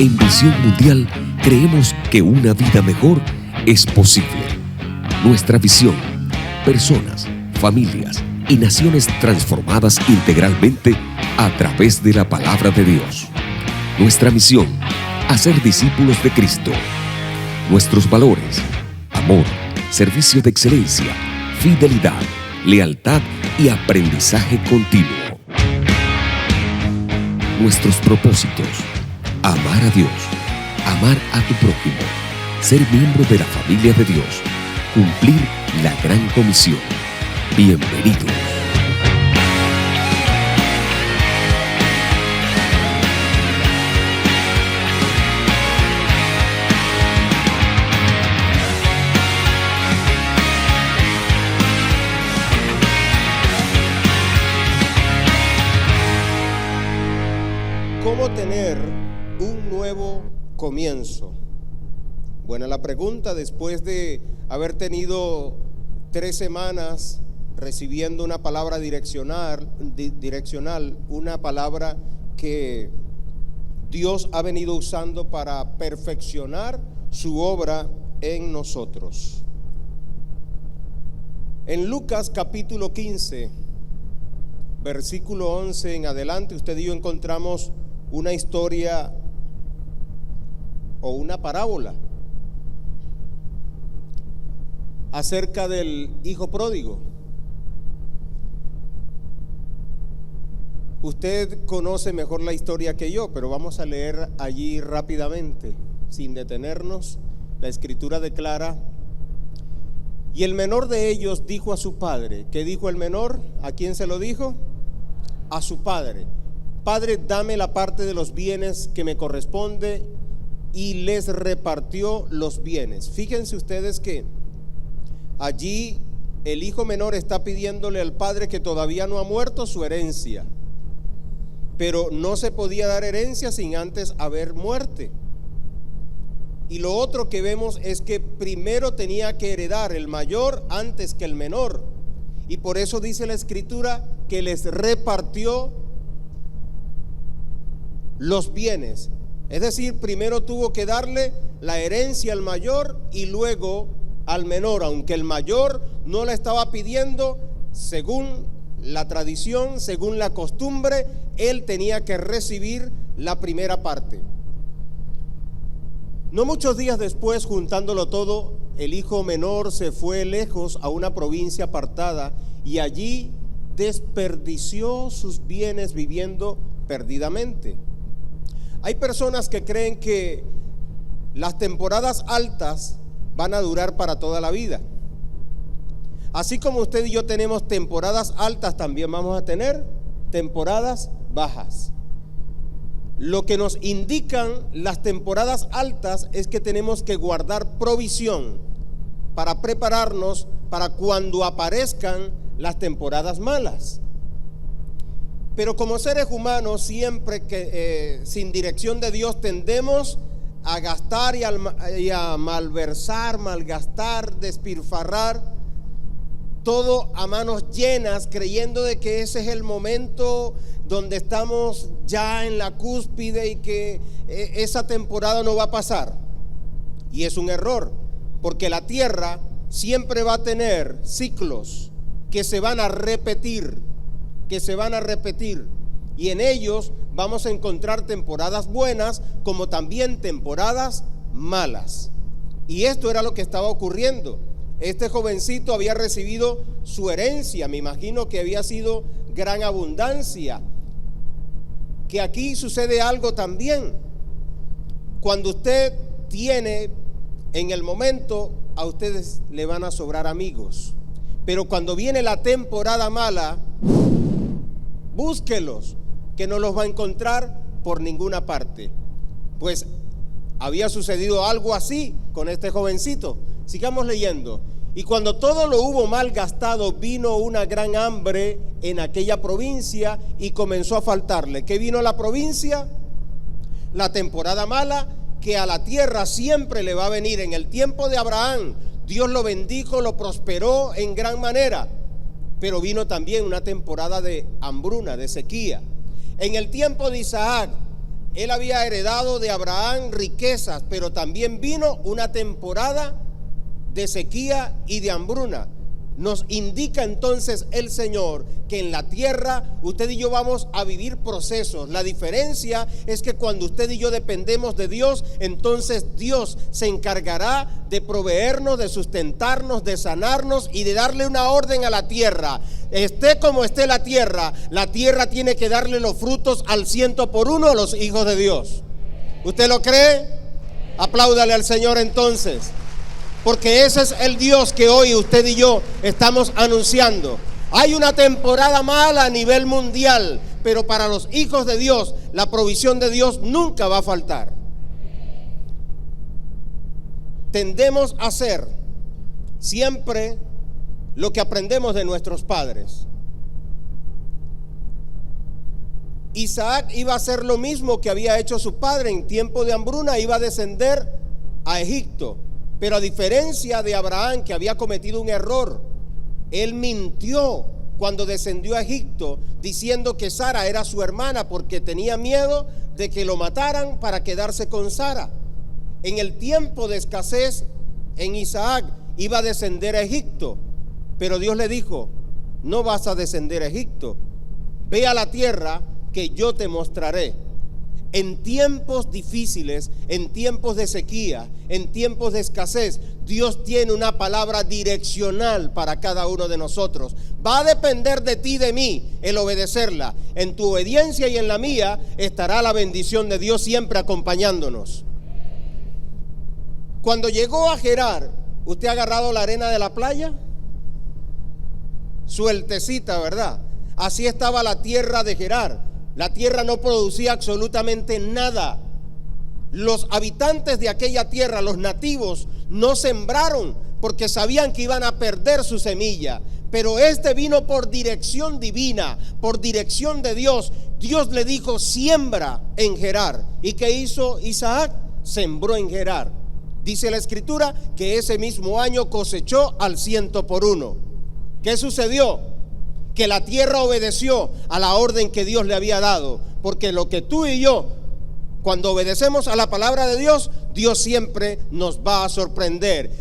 En Visión Mundial creemos que una vida mejor es posible. Nuestra visión: personas, familias y naciones transformadas integralmente a través de la palabra de Dios. Nuestra misión: hacer discípulos de Cristo. Nuestros valores: amor, servicio de excelencia, fidelidad, lealtad y aprendizaje continuo. Nuestros propósitos: amar a Dios, amar a tu prójimo, ser miembro de la familia de Dios, cumplir la gran comisión. Bienvenidos. ¿Cómo tener un nuevo comienzo? Buena la pregunta, después de haber tenido 3 semanas recibiendo una palabra direccional, una palabra que Dios ha venido usando para perfeccionar su obra en nosotros. En Lucas capítulo 15, versículo 11 en adelante, usted y yo encontramos una historia o una parábola acerca del hijo pródigo. Usted conoce mejor la historia que yo, pero vamos a leer allí rápidamente, sin detenernos. La escritura declara: y el menor de ellos dijo a su padre. ¿Qué dijo el menor? ¿A quién se lo dijo? A su padre: Padre, dame la parte de los bienes que me corresponde. Y les repartió los bienes. Fíjense ustedes que allí el hijo menor está pidiéndole al padre, que todavía no ha muerto, su herencia. Pero no se podía dar herencia sin antes haber muerte. Y lo otro que vemos es que primero tenía que heredar el mayor antes que el menor. Y por eso dice la escritura que les repartió los bienes. Es decir, primero tuvo que darle la herencia al mayor y luego al menor, aunque el mayor no la estaba pidiendo. Según la tradición, según la costumbre, él tenía que recibir la primera parte. No muchos días después, juntándolo todo, el hijo menor se fue lejos a una provincia apartada y allí desperdició sus bienes viviendo perdidamente. Hay personas que creen que las temporadas altas van a durar para toda la vida. Así como usted y yo tenemos temporadas altas, también vamos a tener temporadas bajas. Lo que nos indican las temporadas altas es que tenemos que guardar provisión para prepararnos para cuando aparezcan las temporadas malas. Pero como seres humanos, siempre que sin dirección de Dios tendemos a gastar y a malversar, malgastar, despilfarrar todo a manos llenas, creyendo de que ese es el momento donde estamos ya en la cúspide y que esa temporada no va a pasar. Y es un error, porque la tierra siempre va a tener ciclos que se van a repetir, y en ellos vamos a encontrar temporadas buenas como también temporadas malas. Y esto era lo que estaba ocurriendo. Este jovencito había recibido su herencia, me imagino que había sido gran abundancia. Que aquí sucede algo también. Cuando usted tiene, en el momento a ustedes le van a sobrar amigos, pero cuando viene la temporada mala, búsquelos, que no los va a encontrar por ninguna parte. Pues había sucedido algo así con este jovencito. Sigamos leyendo. Y cuando todo lo hubo mal gastado, vino una gran hambre en aquella provincia y comenzó a faltarle. ¿Qué vino a la provincia? La temporada mala, que a la tierra siempre le va a venir. En el tiempo de Abraham, Dios lo bendijo, lo prosperó en gran manera. Pero vino también una temporada de hambruna, de sequía. En el tiempo de Isaac, Él había heredado de Abraham riquezas, pero también vino una temporada de sequía y de hambruna. Nos indica entonces el Señor que en la tierra usted y yo vamos a vivir procesos. La diferencia es que cuando usted y yo dependemos de Dios, entonces Dios se encargará de proveernos, de sustentarnos, de sanarnos y de darle una orden a la tierra. Esté como esté la tierra tiene que darle los frutos al 100% a los hijos de Dios. ¿Usted lo cree? Apláudale al Señor entonces. Porque ese es el Dios que hoy usted y yo estamos anunciando. Hay una temporada mala a nivel mundial, pero para los hijos de Dios, la provisión de Dios nunca va a faltar. Tendemos a hacer siempre lo que aprendemos de nuestros padres. Isaac iba a hacer lo mismo que había hecho su padre en tiempo de hambruna, iba a descender a Egipto. Pero a diferencia de Abraham, que había cometido un error, él mintió cuando descendió a Egipto diciendo que Sara era su hermana porque tenía miedo de que lo mataran para quedarse con Sara. En el tiempo de escasez en Isaac iba a descender a Egipto, pero Dios le dijo: no vas a descender a Egipto, ve a la tierra que yo te mostraré. En tiempos difíciles, en tiempos de sequía, en tiempos de escasez, Dios tiene una palabra direccional para cada uno de nosotros. Va a depender de ti y de mí el obedecerla. En tu obediencia y en la mía estará la bendición de Dios siempre acompañándonos. Cuando llegó a Gerar, ¿usted ha agarrado la arena de la playa? Sueltecita, ¿verdad? Así estaba la tierra de Gerar. La tierra no producía absolutamente nada. Los habitantes de aquella tierra, los nativos, no sembraron porque sabían que iban a perder su semilla. Pero este vino por dirección divina, por dirección de Dios. Dios le dijo: siembra en Gerar. ¿Y qué hizo Isaac? Sembró en Gerar. Dice la escritura que ese mismo año cosechó al 100%. ¿Qué sucedió? Que la tierra obedeció a la orden que Dios le había dado. Porque lo que tú y yo, cuando obedecemos a la palabra de Dios, Dios siempre nos va a sorprender.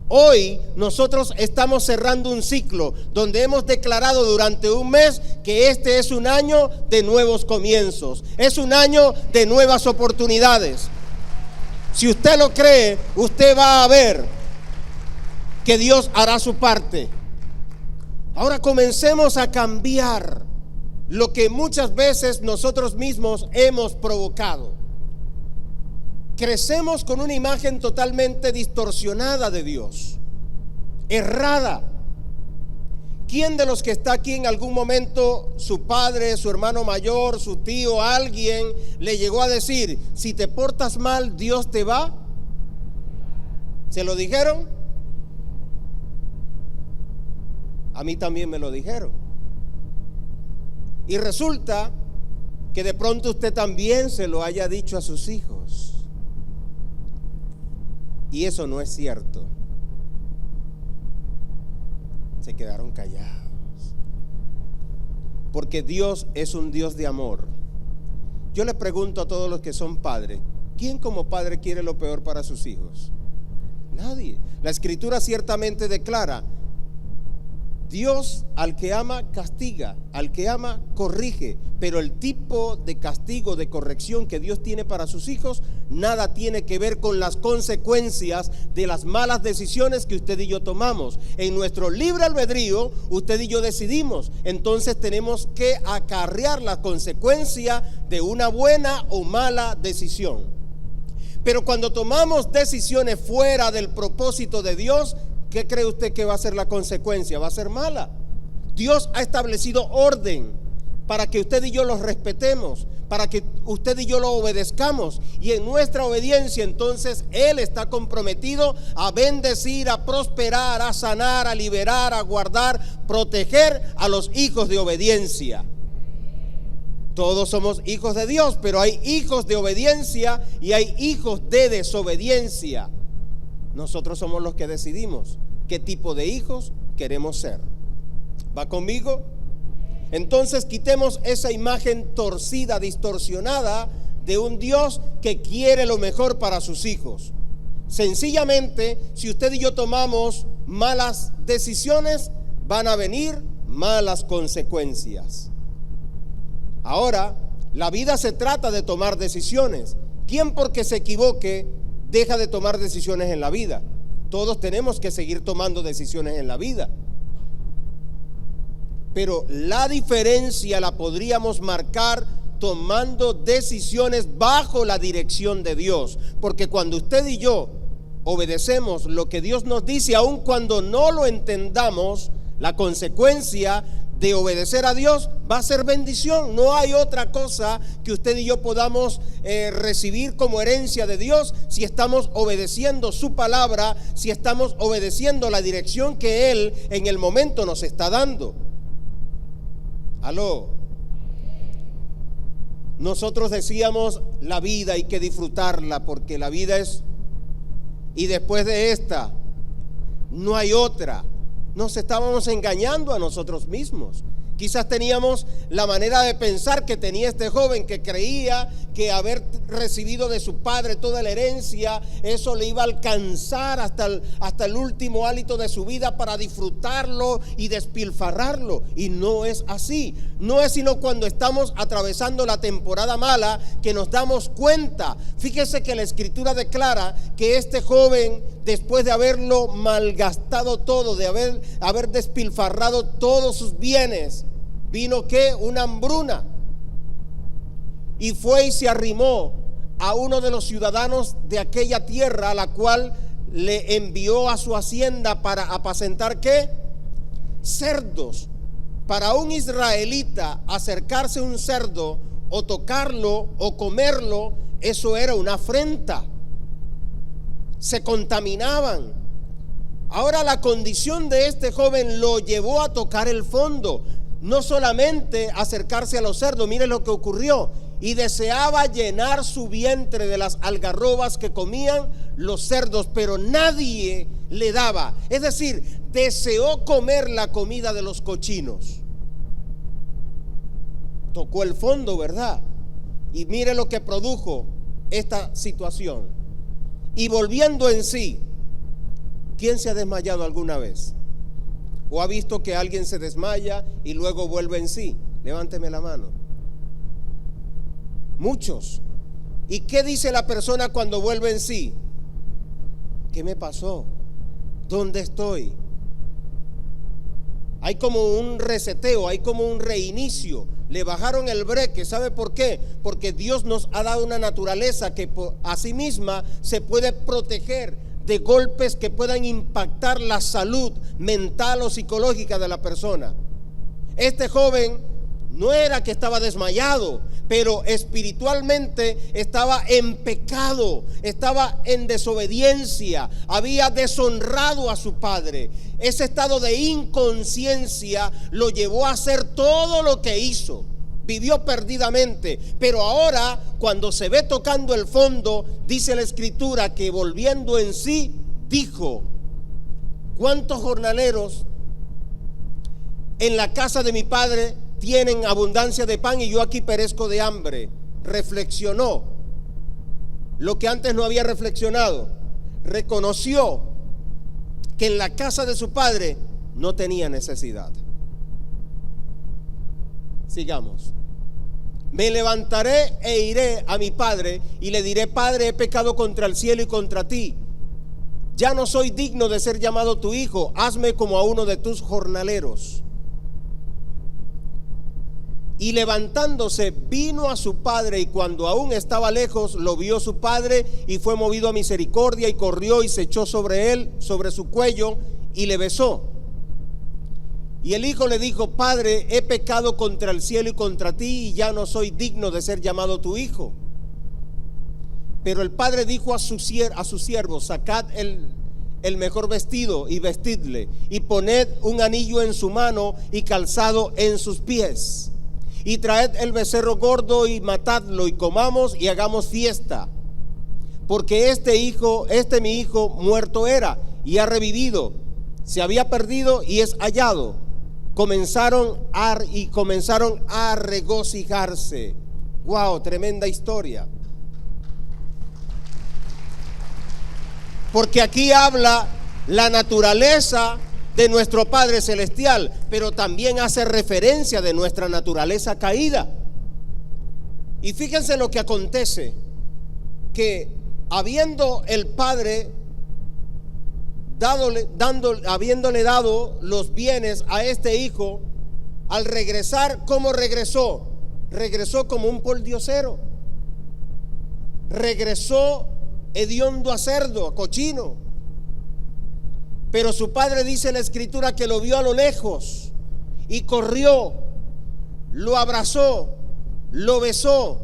Hoy nosotros estamos cerrando un ciclo donde hemos declarado durante un mes que este es un año de nuevos comienzos, es un año de nuevas oportunidades. Si usted lo cree, usted va a ver que Dios hará su parte. Ahora comencemos a cambiar lo que muchas veces nosotros mismos hemos provocado. Crecemos con una imagen totalmente distorsionada de Dios, errada. ¿Quién de los que está aquí en algún momento, su padre, su hermano mayor, su tío, alguien le llegó a decir: si te portas mal, Dios te va? ¿Se lo dijeron? A mí también me lo dijeron. Y resulta que de pronto usted también se lo haya dicho a sus hijos. Y eso no es cierto. Se quedaron callados. Porque Dios es un Dios de amor. Yo le pregunto a todos los que son padres: ¿quién como padre quiere lo peor para sus hijos? Nadie. La escritura ciertamente declara: Dios al que ama castiga, al que ama corrige, pero el tipo de castigo, de corrección que Dios tiene para sus hijos, nada tiene que ver con las consecuencias de las malas decisiones que usted y yo tomamos. En nuestro libre albedrío, usted y yo decidimos, entonces tenemos que acarrear la consecuencia de una buena o mala decisión. Pero cuando tomamos decisiones fuera del propósito de Dios, ¿qué cree usted que va a ser la consecuencia? Va a ser mala. Dios ha establecido orden para que usted y yo los respetemos, para que usted y yo lo obedezcamos. Y en nuestra obediencia entonces Él está comprometido a bendecir, a prosperar, a sanar, a liberar, a guardar, proteger a los hijos de obediencia. Todos somos hijos de Dios, pero hay hijos de obediencia y hay hijos de desobediencia. Nosotros somos los que decidimos qué tipo de hijos queremos ser. ¿Va conmigo? Entonces quitemos esa imagen torcida, distorsionada de un Dios que quiere lo mejor para sus hijos. Sencillamente, si usted y yo tomamos malas decisiones, van a venir malas consecuencias. Ahora, la vida se trata de tomar decisiones. ¿Quién porque se equivoque deja de tomar decisiones en la vida? Todos tenemos que seguir tomando decisiones en la vida. Pero la diferencia la podríamos marcar tomando decisiones bajo la dirección de Dios. Porque cuando usted y yo obedecemos lo que Dios nos dice, aun cuando no lo entendamos, la consecuencia de obedecer a Dios va a ser bendición. No hay otra cosa que usted y yo podamos recibir como herencia de Dios si estamos obedeciendo su palabra, si estamos obedeciendo la dirección que Él en el momento nos está dando. Aló. Nosotros decíamos la vida hay que disfrutarla porque la vida es, y después de esta no hay otra. Nos estábamos engañando a nosotros mismos. Quizás teníamos la manera de pensar que tenía este joven, que creía que haber recibido de su padre toda la herencia, eso le iba a alcanzar hasta el último hálito de su vida para disfrutarlo y despilfarrarlo. Y no es así. No es sino cuando estamos atravesando la temporada mala que nos damos cuenta. Fíjese que la Escritura declara que este joven, después de haberlo malgastado todo, de haber despilfarrado todos sus bienes, vino ¿qué? Una hambruna. Y fue y se arrimó a uno de los ciudadanos de aquella tierra, a la cual le envió a su hacienda para apacentar ¿qué? Cerdos. Para un israelita, acercarse a un cerdo o tocarlo o comerlo, eso era una afrenta. Se contaminaban. Ahora la condición de este joven lo llevó a tocar el fondo. No solamente acercarse a los cerdos, mire lo que ocurrió. Y deseaba llenar su vientre de las algarrobas que comían los cerdos, pero nadie le daba. Es decir, deseó comer la comida de los cochinos. Tocó el fondo, ¿verdad? Y mire lo que produjo esta situación. Y volviendo en sí, ¿quién se ha desmayado alguna vez? ¿O ha visto que alguien se desmaya y luego vuelve en sí? Levánteme la mano. Muchos. ¿Y qué dice la persona cuando vuelve en sí? ¿Qué me pasó? ¿Dónde estoy? Hay como un reseteo, hay como un reinicio. Le bajaron el breque. ¿Sabe por qué? Porque Dios nos ha dado una naturaleza que a sí misma se puede proteger de golpes que puedan impactar la salud mental o psicológica de la persona. Este joven no era que estaba desmayado, pero espiritualmente estaba en pecado, estaba en desobediencia, había deshonrado a su padre. Ese estado de inconsciencia lo llevó a hacer todo lo que hizo. Vivió perdidamente, pero ahora cuando se ve tocando el fondo, dice la Escritura que volviendo en sí, dijo: ¿cuántos jornaleros en la casa de mi padre tienen abundancia de pan y yo aquí perezco de hambre? Reflexionó lo que antes no había reflexionado. Reconoció que en la casa de su padre no tenía necesidad. Sigamos. Me levantaré e iré a mi padre y le diré: Padre, he pecado contra el cielo y contra ti. Ya no soy digno de ser llamado tu hijo. Hazme como a uno de tus jornaleros. Y levantándose vino a su padre, y cuando aún estaba lejos lo vio su padre y fue movido a misericordia y corrió y se echó sobre él, sobre su cuello, y le besó. Y el hijo le dijo: Padre, he pecado contra el cielo y contra ti, y ya no soy digno de ser llamado tu hijo. Pero el padre dijo a su siervo: sacad el mejor vestido y vestidle, y poned un anillo en su mano y calzado en sus pies, y traed el becerro gordo y matadlo, y comamos y hagamos fiesta, porque este mi hijo muerto era y ha revivido, se había perdido y es hallado. Comenzaron a regocijarse. Wow, tremenda historia. porque aquí habla la naturaleza de nuestro Padre Celestial, pero también hace referencia de nuestra naturaleza caída. Y fíjense lo que acontece, que habiendo el Padre habiéndole dado los bienes a este hijo, al regresar, ¿cómo regresó? Regresó como un pordiosero, regresó hediondo a cerdo, a cochino. Pero su padre, dice la escritura, que lo vio a lo lejos y corrió, lo abrazó, lo besó.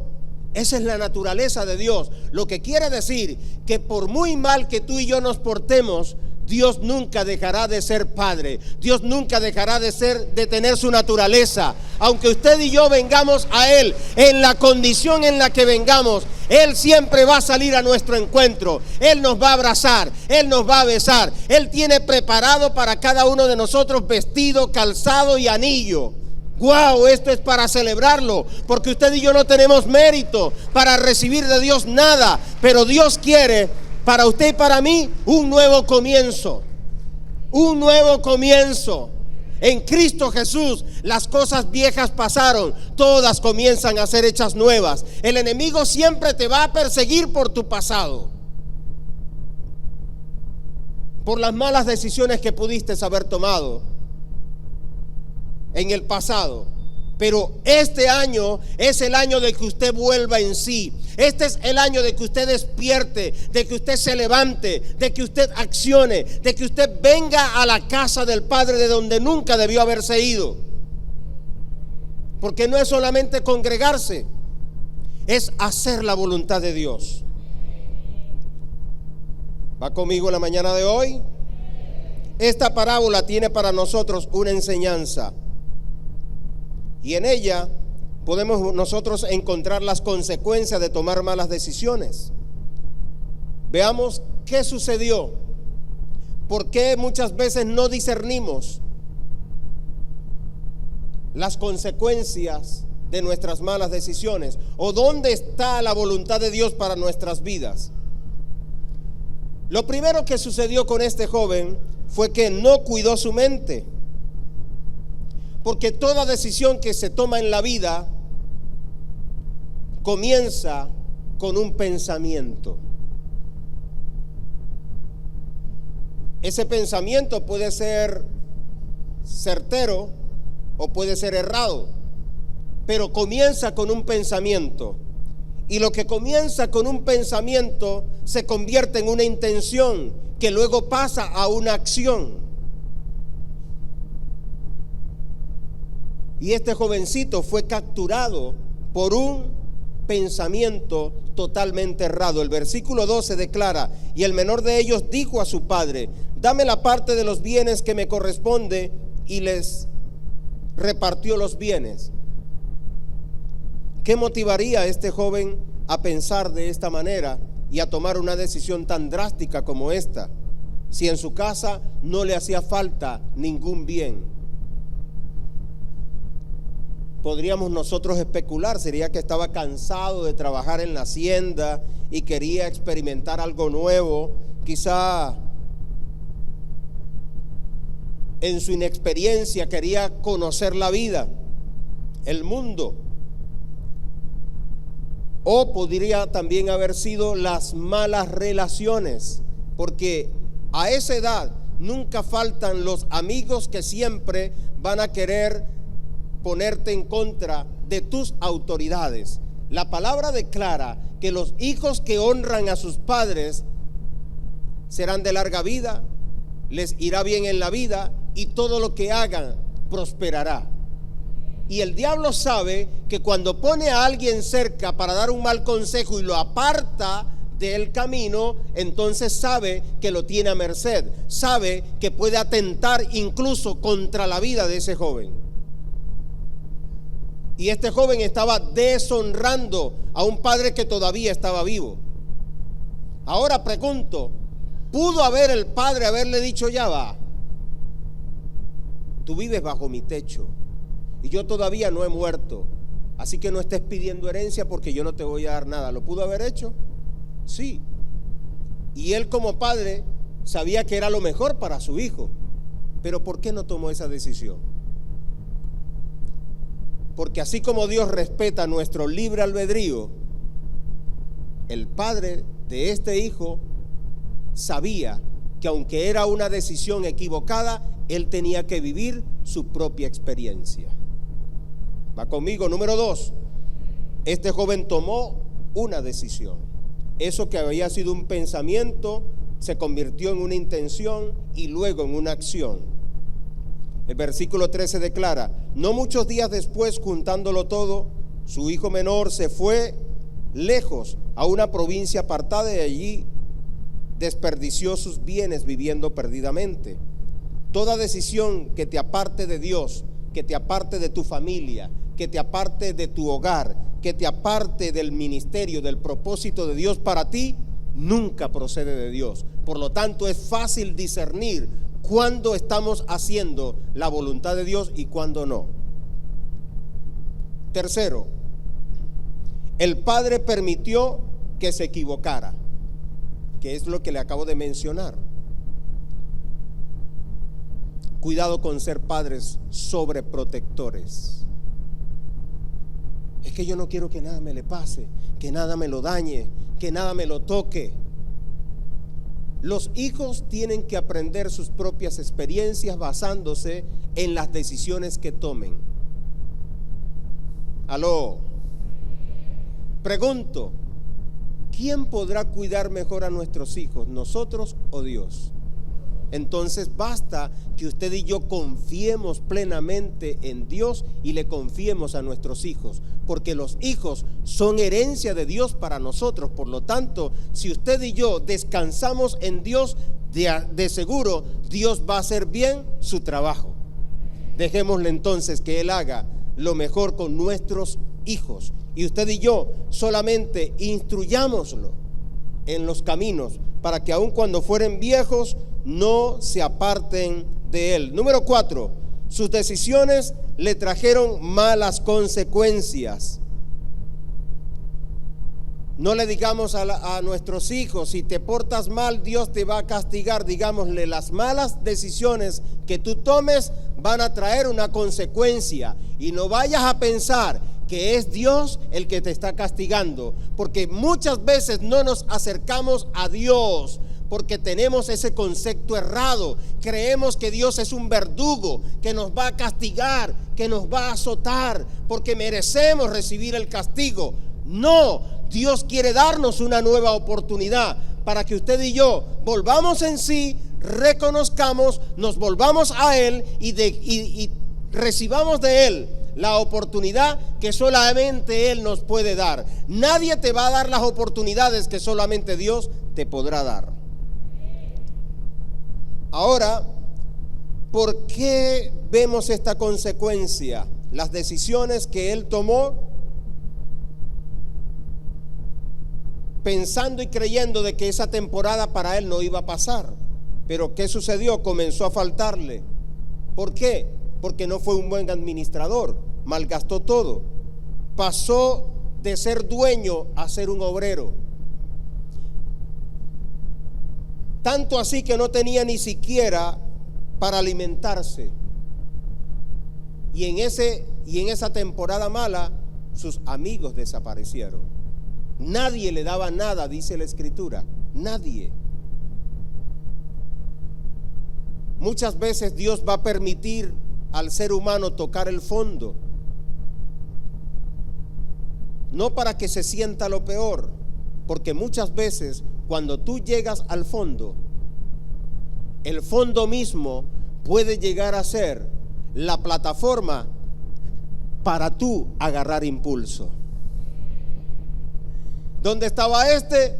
Esa es la naturaleza de Dios. Lo que quiere decir que por muy mal que tú y yo nos portemos, Dios nunca dejará de ser Padre. Dios nunca dejará de tener su naturaleza. Aunque usted y yo vengamos a Él en la condición en la que vengamos, Él siempre va a salir a nuestro encuentro. Él nos va a abrazar, Él nos va a besar. Él tiene preparado para cada uno de nosotros vestido, calzado y anillo. ¡Wow! Esto es para celebrarlo, porque usted y yo no tenemos mérito para recibir de Dios nada, pero Dios quiere para usted y para mí un nuevo comienzo. Un nuevo comienzo. En Cristo Jesús las cosas viejas pasaron, todas comienzan a ser hechas nuevas. El enemigo siempre te va a perseguir por tu pasado, por las malas decisiones que pudiste haber tomado en el pasado. Pero este año es el año de que usted vuelva en sí. Este es el año de que usted despierte, de que usted se levante, de que usted accione, de que usted venga a la casa del Padre de donde nunca debió haberse ido. Porque no es solamente congregarse, es hacer la voluntad de Dios. ¿Va conmigo en la mañana de hoy? Esta parábola tiene para nosotros una enseñanza. Y en ella podemos nosotros encontrar las consecuencias de tomar malas decisiones. Veamos qué sucedió, por qué muchas veces no discernimos las consecuencias de nuestras malas decisiones, o dónde está la voluntad de Dios para nuestras vidas. Lo primero que sucedió con este joven fue que no cuidó su mente. Porque toda decisión que se toma en la vida comienza con un pensamiento. Ese pensamiento puede ser certero o puede ser errado, pero comienza con un pensamiento. Y lo que comienza con un pensamiento se convierte en una intención que luego pasa a una acción. Y este jovencito fue capturado por un pensamiento totalmente errado. El versículo 12 declara: y el menor de ellos dijo a su padre: dame la parte de los bienes que me corresponde, y les repartió los bienes. ¿Qué motivaría a este joven a pensar de esta manera y a tomar una decisión tan drástica como esta, si en su casa no le hacía falta ningún bien? Podríamos nosotros especular, sería que estaba cansado de trabajar en la hacienda y quería experimentar algo nuevo. Quizá en su inexperiencia quería conocer la vida, el mundo. O podría también haber sido las malas relaciones, porque a esa edad nunca faltan los amigos que siempre van a querer ponerte en contra de tus autoridades. La palabra declara que los hijos que honran a sus padres serán de larga vida, les irá bien en la vida y todo lo que hagan prosperará. Y el diablo sabe que cuando pone a alguien cerca para dar un mal consejo y lo aparta del camino, entonces sabe que lo tiene a merced, sabe que puede atentar incluso contra la vida de ese joven. Y este joven estaba deshonrando a un padre que todavía estaba vivo. Ahora pregunto, ¿pudo haber el padre haberle dicho: ya va, tú vives bajo mi techo y yo todavía no he muerto, así que no estés pidiendo herencia porque yo no te voy a dar nada? ¿Lo pudo haber hecho? Sí. Y él como padre sabía que era lo mejor para su hijo. Pero ¿por qué no tomó esa decisión? Porque así como Dios respeta nuestro libre albedrío, el padre de este hijo sabía que aunque era una decisión equivocada, él tenía que vivir su propia experiencia. Va conmigo. Número 2, este joven tomó una decisión. Eso que había sido un pensamiento se convirtió en una intención y luego en una acción. El versículo 13 declara: no muchos días después, juntándolo todo, su hijo menor se fue lejos a una provincia apartada, y allí desperdició sus bienes viviendo perdidamente. Toda decisión que te aparte de Dios, que te aparte de tu familia, que te aparte de tu hogar, que te aparte del ministerio, del propósito de Dios para ti, nunca procede de Dios. Por lo tanto, es fácil discernir cuándo estamos haciendo la voluntad de Dios y cuándo no. Tercero, el padre permitió que se equivocara, que es lo que le acabo de mencionar. Cuidado con ser padres sobreprotectores. Es que yo no quiero que nada me le pase, que nada me lo dañe, que nada me lo toque. Los hijos tienen que aprender sus propias experiencias basándose en las decisiones que tomen. Aló. Pregunto, ¿quién podrá cuidar mejor a nuestros hijos, nosotros o Dios? Entonces basta que usted y yo confiemos plenamente en Dios y le confiemos a nuestros hijos, porque los hijos son herencia de Dios para nosotros. Por lo tanto, si usted y yo descansamos en Dios, de seguro Dios va a hacer bien su trabajo. Dejémosle entonces que Él haga lo mejor con nuestros hijos, y usted y yo solamente instruyámoslo en los caminos, para que aun cuando fueren viejos no se aparten de él. Número 4, sus decisiones le trajeron malas consecuencias. No le digamos a nuestros hijos: si te portas mal, Dios te va a castigar. Digámosle: las malas decisiones que tú tomes van a traer una consecuencia, y no vayas a pensar que es Dios el que te está castigando, porque muchas veces no nos acercamos a Dios porque tenemos ese concepto errado. Creemos que Dios es un verdugo que nos va a castigar, que nos va a azotar, porque merecemos recibir el castigo. No, Dios quiere darnos una nueva oportunidad para que usted y yo volvamos en sí, reconozcamos, nos volvamos a Él y recibamos de Él la oportunidad que solamente Él nos puede dar. Nadie te va a dar las oportunidades que solamente Dios te podrá dar. Ahora, ¿por qué vemos esta consecuencia? Las decisiones que él tomó, pensando y creyendo de que esa temporada para él no iba a pasar. Pero ¿qué sucedió? Comenzó a faltarle. ¿Por qué? Porque no fue un buen administrador, malgastó todo. Pasó de ser dueño a ser un obrero. Tanto así que no tenía ni siquiera para alimentarse. Y en esa temporada mala, sus amigos desaparecieron. Nadie le daba nada, dice la Escritura. Nadie. Muchas veces Dios va a permitir al ser humano tocar el fondo, no para que se sienta lo peor, porque muchas veces cuando tú llegas al fondo, el fondo mismo puede llegar a ser la plataforma para tú agarrar impulso. ¿Dónde estaba este?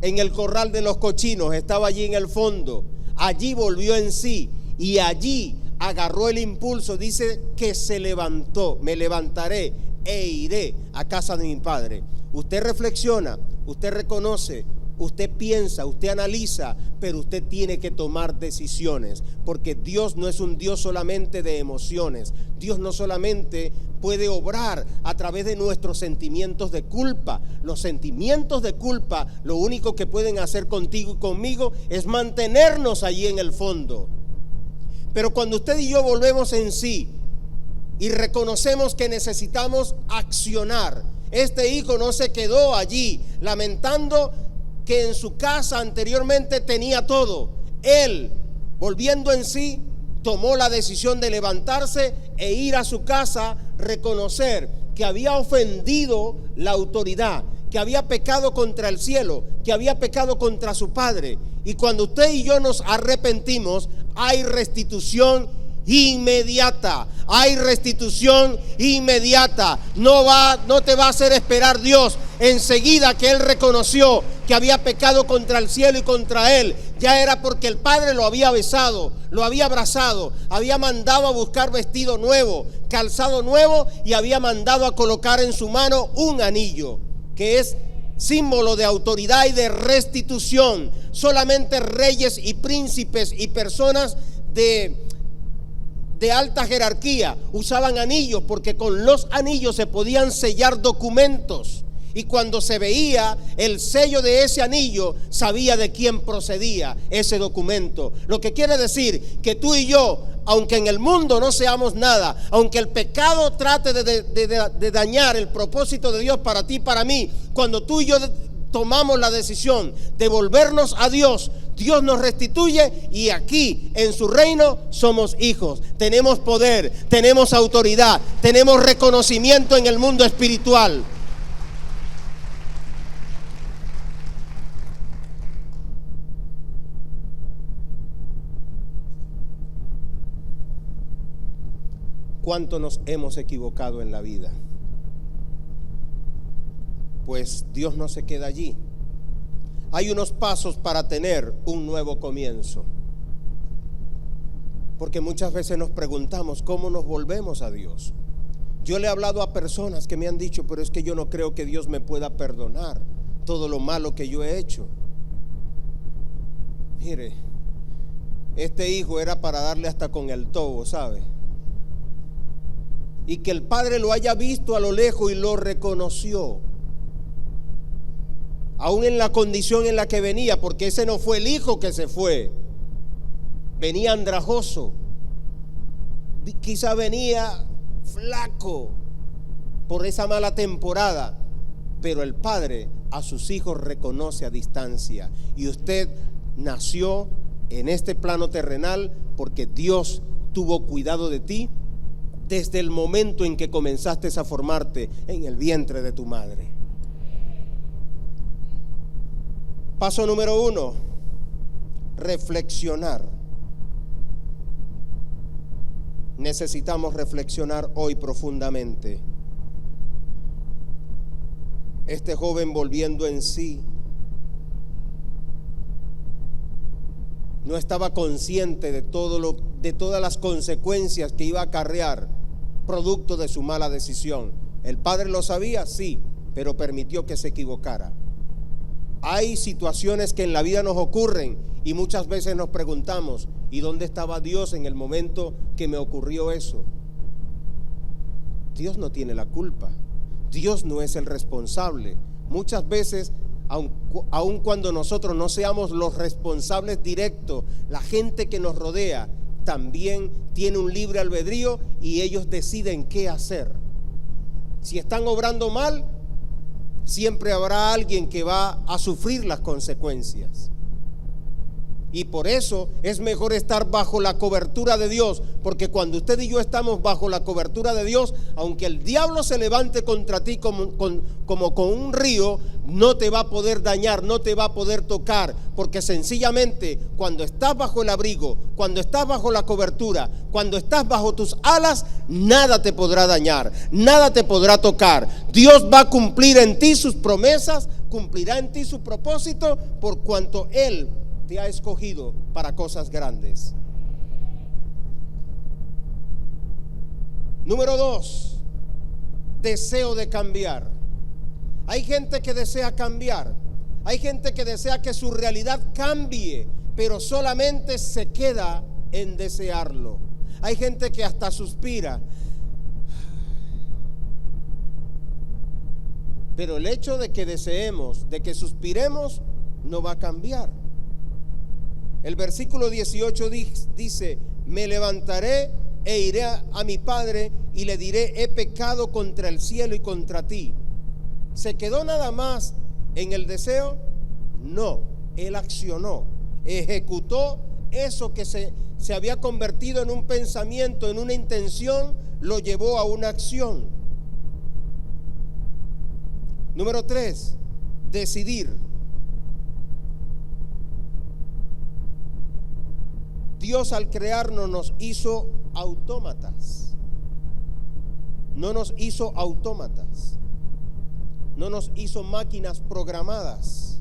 En el corral de los cochinos, estaba allí en el fondo. Allí volvió en sí y allí agarró el impulso. Dice que se levantó: me levantaré e iré a casa de mi padre. Usted reflexiona, usted reconoce Usted piensa, usted analiza, pero usted tiene que tomar decisiones, porque Dios no es un Dios solamente de emociones. Dios no solamente puede obrar a través de nuestros sentimientos de culpa. Los sentimientos de culpa lo único que pueden hacer contigo y conmigo es mantenernos allí en el fondo. Pero cuando usted y yo volvemos en sí y reconocemos que necesitamos accionar, este hijo no se quedó allí lamentando que en su casa anteriormente tenía todo. Él, volviendo en sí, tomó la decisión de levantarse e ir a su casa, reconocer que había ofendido la autoridad, que había pecado contra el cielo, que había pecado contra su padre. Y cuando usted y yo nos arrepentimos, hay restitución inmediata. Hay restitución inmediata. No te va a hacer esperar Dios. Enseguida que él reconoció que había pecado contra el cielo y contra él, ya era porque el padre lo había besado, lo había abrazado, había mandado a buscar vestido nuevo, calzado nuevo, y había mandado a colocar en su mano un anillo, que es símbolo de autoridad y de restitución. Solamente reyes y príncipes y personas de alta jerarquía usaban anillos, porque con los anillos se podían sellar documentos, y cuando se veía el sello de ese anillo, sabía de quién procedía ese documento. Lo que quiere decir que tú y yo, aunque en el mundo no seamos nada, aunque el pecado trate de dañar el propósito de Dios para ti y para mí, cuando tú y yo tomamos la decisión de volvernos a Dios, Dios nos restituye, y aquí en su reino somos hijos. Tenemos poder, tenemos autoridad, tenemos reconocimiento en el mundo espiritual. ¿Cuánto nos hemos equivocado en la vida? Pues Dios no se queda allí. Hay unos pasos para tener un nuevo comienzo. Porque muchas veces nos preguntamos cómo nos volvemos a Dios. Yo le he hablado a personas que me han dicho, pero es que yo no creo que Dios me pueda perdonar todo lo malo que yo he hecho. Mire, este hijo era para darle hasta con el tobo, ¿sabe? Y que el padre lo haya visto a lo lejos y lo reconoció, aún en la condición en la que venía, porque ese no fue el hijo que se fue, venía andrajoso, quizá venía flaco por esa mala temporada, pero el padre a sus hijos reconoce a distancia. Y usted nació en este plano terrenal porque Dios tuvo cuidado de ti desde el momento en que comenzaste a formarte en el vientre de tu madre. Paso número 1, reflexionar. Necesitamos reflexionar hoy profundamente. Este joven, volviendo en sí, no estaba consciente de todas las consecuencias que iba a acarrear producto de su mala decisión. ¿El padre lo sabía? Sí, pero permitió que se equivocara. Hay situaciones que en la vida nos ocurren y muchas veces nos preguntamos, ¿y dónde estaba Dios en el momento que me ocurrió eso? Dios no tiene la culpa. Dios no es el responsable. Muchas veces, aun cuando nosotros no seamos los responsables directos, la gente que nos rodea también tiene un libre albedrío y ellos deciden qué hacer. Si están obrando mal, siempre habrá alguien que va a sufrir las consecuencias. Y por eso es mejor estar bajo la cobertura de Dios, porque cuando usted y yo estamos bajo la cobertura de Dios, aunque el diablo se levante contra ti como con un río, no te va a poder dañar, no te va a poder tocar, porque sencillamente cuando estás bajo el abrigo, cuando estás bajo la cobertura, cuando estás bajo tus alas, nada te podrá dañar, nada te podrá tocar. Dios va a cumplir en ti sus promesas, cumplirá en ti su propósito, por cuanto Él te ha escogido para cosas grandes. Número 2, deseo de cambiar. Hay gente que desea cambiar, Hay gente que desea que su realidad cambie, pero solamente se queda en desearlo. Hay gente que hasta suspira. Pero el hecho de que deseemos, de que suspiremos, no va a cambiar. El versículo 18 dice: me levantaré e iré a mi padre y le diré, he pecado contra el cielo y contra ti. ¿Se quedó nada más en el deseo? No, él accionó, ejecutó eso que se había convertido en un pensamiento, en una intención, lo llevó a una acción. Número 3, decidir. Dios al crearnos nos hizo autómatas. No nos hizo autómatas. No nos hizo máquinas programadas.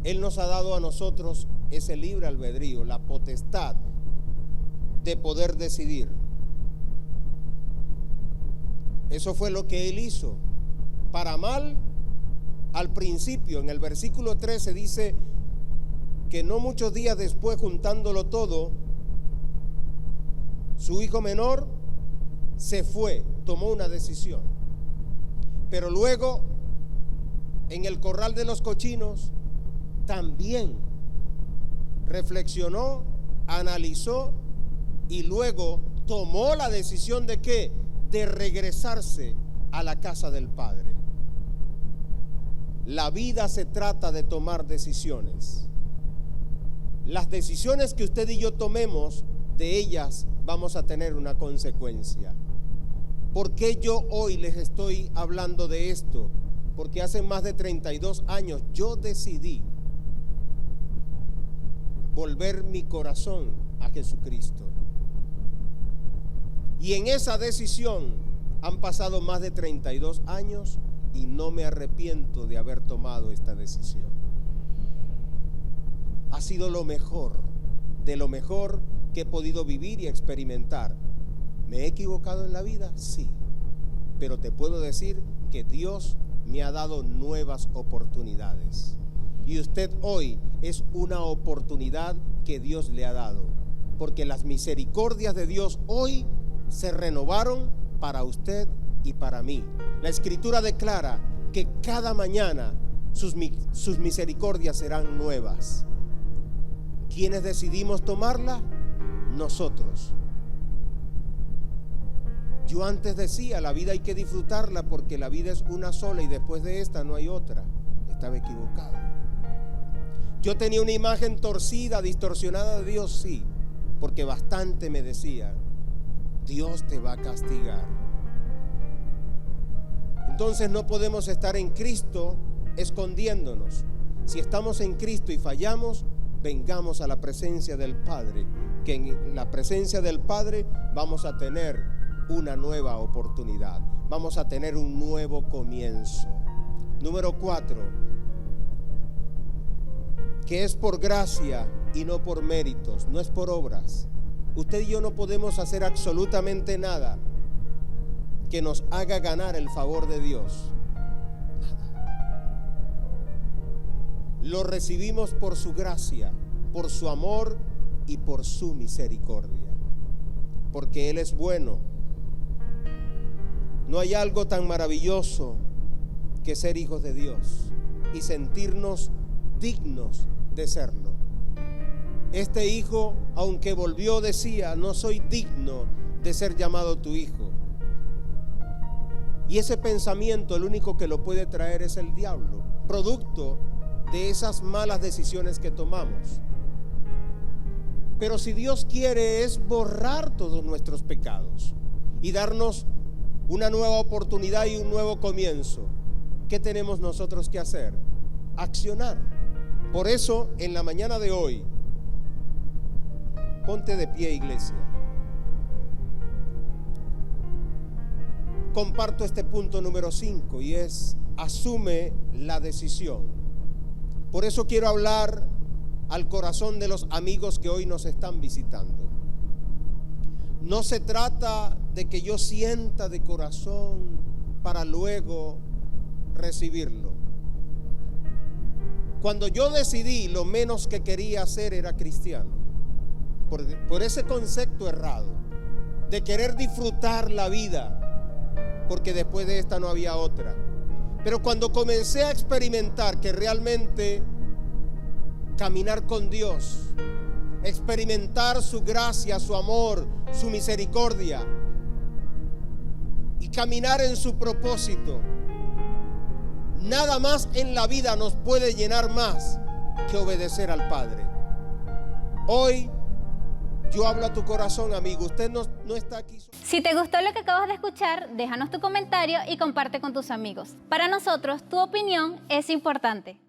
Él nos ha dado a nosotros ese libre albedrío, la potestad de poder decidir. Eso fue lo que Él hizo. Para mal, al principio, en el versículo 13 dice que no muchos días después, juntándolo todo, su hijo menor se fue, tomó una decisión. Pero luego, en el corral de los cochinos, también reflexionó, analizó y luego tomó la decisión de ¿qué? De regresarse a la casa del Padre. La vida se trata de tomar decisiones. Las decisiones que usted y yo tomemos, de ellas vamos a tener una consecuencia. ¿Por qué yo hoy les estoy hablando de esto? Porque hace más de 32 años yo decidí volver mi corazón a Jesucristo. Y en esa decisión han pasado más de 32 años y no me arrepiento de haber tomado esta decisión. Ha sido lo mejor, de lo mejor que he podido vivir y experimentar. ¿Me he equivocado en la vida? Sí. Pero te puedo decir que Dios me ha dado nuevas oportunidades. Y usted hoy es una oportunidad que Dios le ha dado. Porque las misericordias de Dios hoy se renovaron para usted y para mí. La Escritura declara que cada mañana sus misericordias serán nuevas. ¿Quiénes decidimos tomarla? Nosotros. Yo antes decía, la vida hay que disfrutarla porque la vida es una sola y después de esta no hay otra. Estaba equivocado. Yo tenía una imagen torcida, distorsionada de Dios, sí, porque bastante me decía, Dios te va a castigar. Entonces no podemos estar en Cristo escondiéndonos. Si estamos en Cristo y fallamos, vengamos a la presencia del Padre, que en la presencia del Padre vamos a tener una nueva oportunidad, vamos a tener un nuevo comienzo. Número 4, que es por gracia y no por méritos, no es por obras. Usted y yo no podemos hacer absolutamente nada que nos haga ganar el favor de Dios. Nada. Lo recibimos por su gracia, por su amor y por su misericordia. Porque Él es bueno. No hay algo tan maravilloso que ser hijos de Dios y sentirnos dignos de serlo. Este hijo, aunque volvió, decía, no soy digno de ser llamado tu hijo. Y ese pensamiento, el único que lo puede traer es el diablo, producto de esas malas decisiones que tomamos. Pero si Dios quiere es borrar todos nuestros pecados y darnos una nueva oportunidad y un nuevo comienzo. ¿Qué tenemos nosotros que hacer? Accionar. Por eso, en la mañana de hoy, ponte de pie, iglesia. Comparto este punto número 5 y es: asume la decisión. Por eso quiero hablar al corazón de los amigos que hoy nos están visitando. No se trata de que yo sienta de corazón para luego recibirlo. Cuando yo decidí, lo menos que quería hacer era cristiano. Por ese concepto errado de querer disfrutar la vida, porque después de esta no había otra. Pero cuando comencé a experimentar que realmente caminar con Dios, experimentar su gracia, su amor, su misericordia y caminar en su propósito, nada más en la vida nos puede llenar más que obedecer al Padre. Hoy yo hablo a tu corazón, amigo. Usted no está aquí. Si te gustó lo que acabas de escuchar, déjanos tu comentario y comparte con tus amigos. Para nosotros, tu opinión es importante.